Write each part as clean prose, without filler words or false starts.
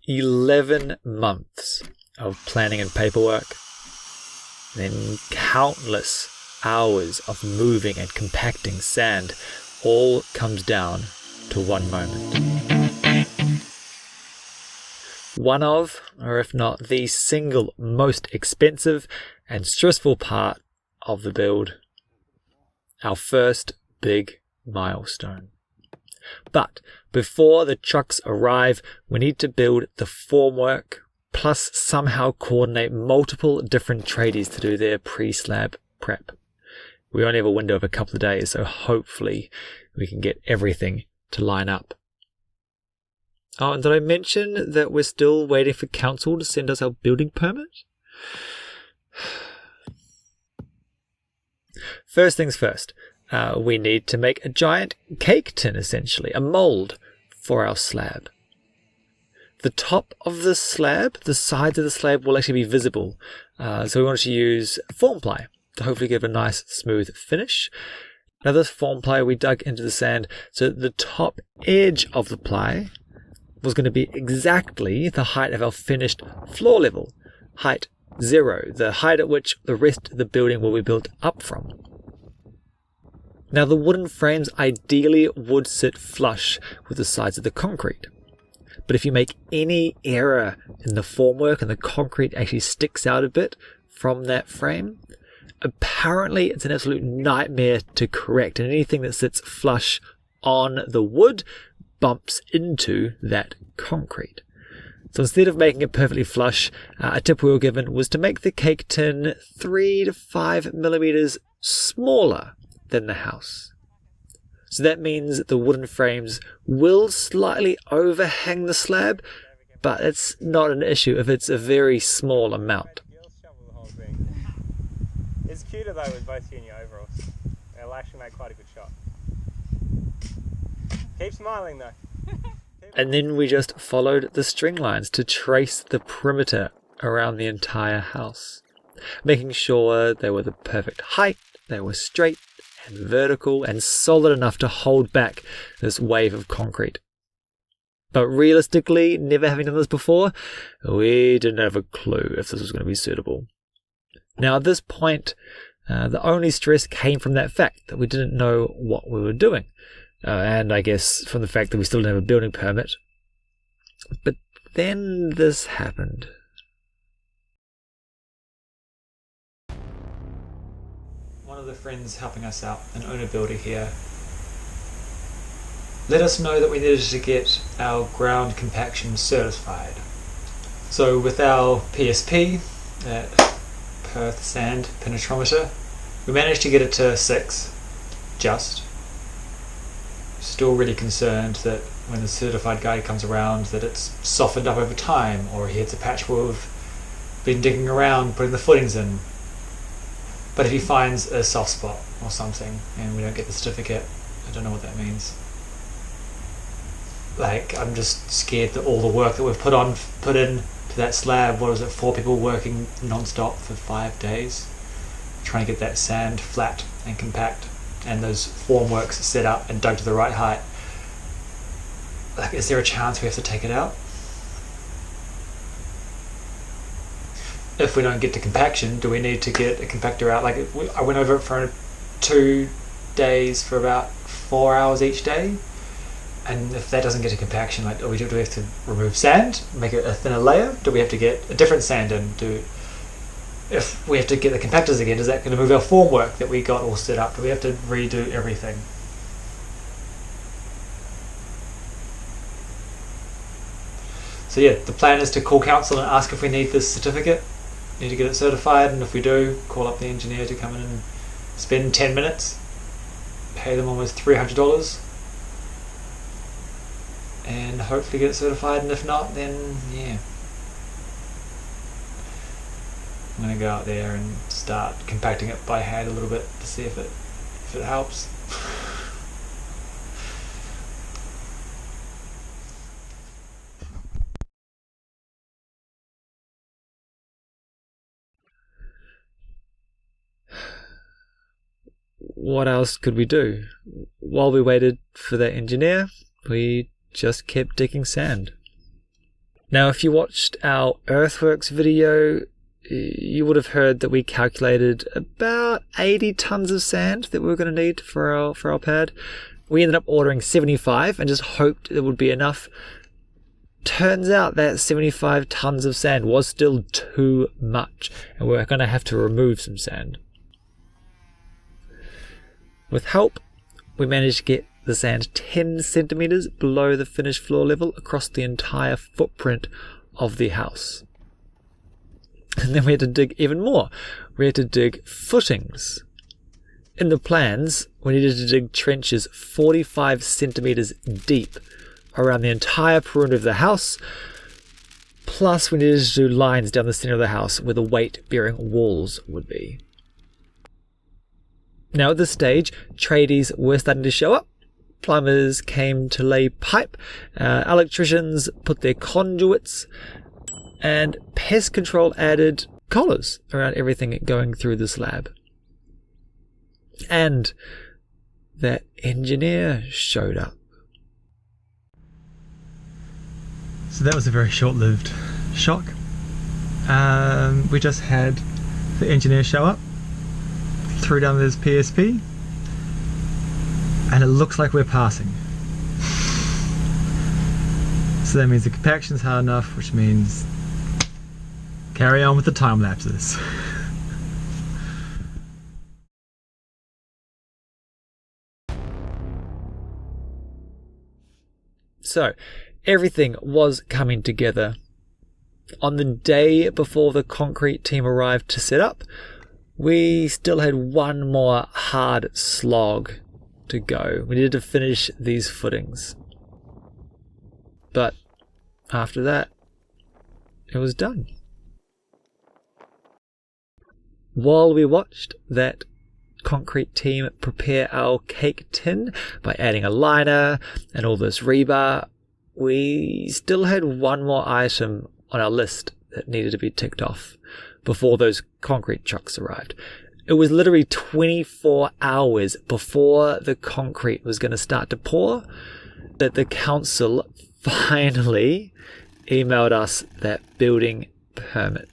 11 months of planning and paperwork, then countless hours of moving and compacting sand, all comes down to one moment. One of, or if not the single most expensive and stressful part of the build. Our first big milestone. But before the trucks arrive, we need to build the formwork, plus somehow coordinate multiple different tradies to do their pre-slab prep. We only have a window of a couple of days, so hopefully we can get everything to line up. Oh, and did I mention that we're still waiting for council to send us our building permit? First things first, we need to make a giant cake tin, essentially, a mold for our slab. The top of the slab, the sides of the slab will actually be visible, so we want to use form ply to hopefully give a nice smooth finish. Now this form ply we dug into the sand, so the top edge of the ply was going to be exactly the height of our finished floor level, height 0, the height at which the rest of the building will be built up from. Now the wooden frames ideally would sit flush with the sides of the concrete, but if you make any error in the formwork and the concrete actually sticks out a bit from that frame, apparently it's an absolute nightmare to correct, and anything that sits flush on the wood bumps into that concrete. So instead of making it perfectly flush, a tip we were given was to make the cake tin 3 to 5 millimeters smaller than the house. So that means the wooden frames will slightly overhang the slab, but it's not an issue if it's a very small amount. It's cuter though with both you in your overalls. It'll actually make quite a good shot. Keep smiling though. And then we just followed the string lines to trace the perimeter around the entire house, making sure they were the perfect height, they were straight and vertical and solid enough to hold back this wave of concrete. But realistically, never having done this before, we didn't have a clue if this was going to be suitable. Now at this point, the only stress came from that fact that we didn't know what we were doing. And I guess from the fact that we still didn't have a building permit. But then this happened. One of the friends helping us out, an owner builder here, let us know that we needed to get our ground compaction certified. So with our PSP, that Perth sand penetrometer, we managed to get it to 6, just. Still really concerned that when the certified guy comes around that it's softened up over time, or he hits a patch where we've been digging around putting the footings in. But if he finds a soft spot or something and we don't get the certificate, I don't know what that means. Like, I'm just scared that all the work that we've put in to that slab, 4 people working non-stop for 5 days trying to get that sand flat and compact, and those formworks set up and dug to the right height. Like, is there a chance we have to take it out? If we don't get to compaction, do we need to get a compactor out? Like, I went over it for 2 days for about 4 hours each day, and if that doesn't get to compaction, like, do we have to remove sand, make it a thinner layer? Do we have to get a different sand in? If we have to get the compactors again, is that going to move our formwork that we got all set up? Do we have to redo everything? So yeah, the plan is to call council and ask if we need this certificate, need to get it certified, and if we do, call up the engineer to come in and spend 10 minutes, pay them almost $300, and hopefully get it certified, and if not, then yeah. I'm going to go out there and start compacting it by hand a little bit to see if it helps. What else could we do? While we waited for the engineer, we just kept digging sand. Now, if you watched our earthworks video, you would have heard that we calculated about 80 tons of sand that we were going to need for our pad. We ended up ordering 75 and just hoped it would be enough. Turns out that 75 tons of sand was still too much, and we're going to have to remove some sand. With help, we managed to get the sand 10 centimeters below the finished floor level across the entire footprint of the house. And then we had to dig even more. We had to dig footings. In the plans, we needed to dig trenches 45 centimeters deep around the entire perimeter of the house. Plus, we needed to do lines down the center of the house where the weight-bearing walls would be. Now at this stage, tradies were starting to show up. Plumbers came to lay pipe, electricians put their conduits, and pest control added collars around everything going through the slab. And that engineer showed up. So that was a very short-lived shock. We just had the engineer show up, threw down his PSP, and it looks like we're passing. So that means the compaction's hard enough, which means carry on with the time lapses. So, everything was coming together. On the day before the concrete team arrived to set up, we still had one more hard slog to go. We needed to finish these footings. But after that, it was done. While we watched that concrete team prepare our cake tin by adding a liner and all this rebar, we still had one more item on our list that needed to be ticked off before those concrete trucks arrived. It was literally 24 hours before the concrete was going to start to pour that the council finally emailed us that building permit.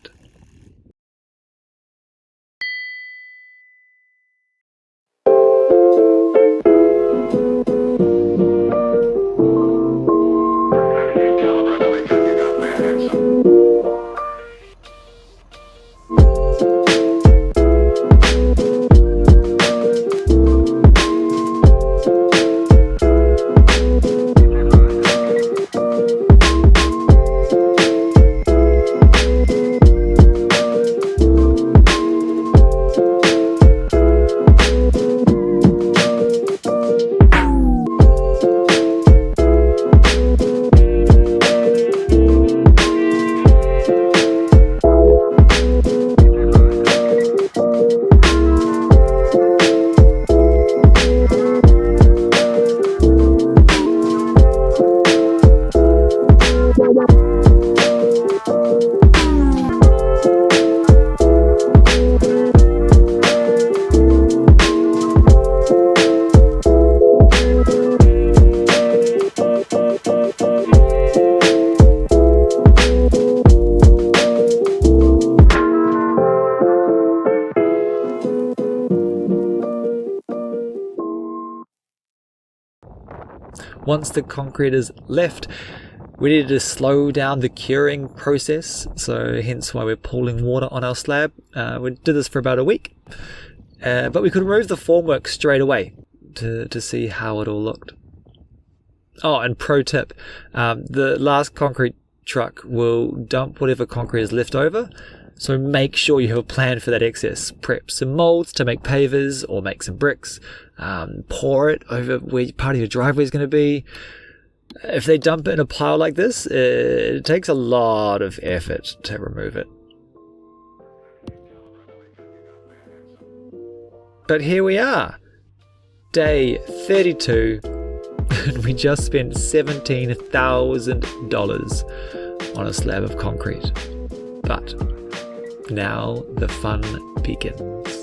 Once the concreters left, we needed to slow down the curing process, so hence why we're pooling water on our slab. We did this for about a week, but we could remove the formwork straight away to see how it all looked. Oh, and pro tip, the last concrete truck will dump whatever concrete is left over, so make sure you have a plan for that excess. Prep some molds to make pavers or make some bricks. Pour it over where part of your driveway is going to be. If they dump it in a pile like this, it takes a lot of effort to remove it. But here we are, day 32, and we just spent $17,000 on a slab of concrete. But now the fun begins.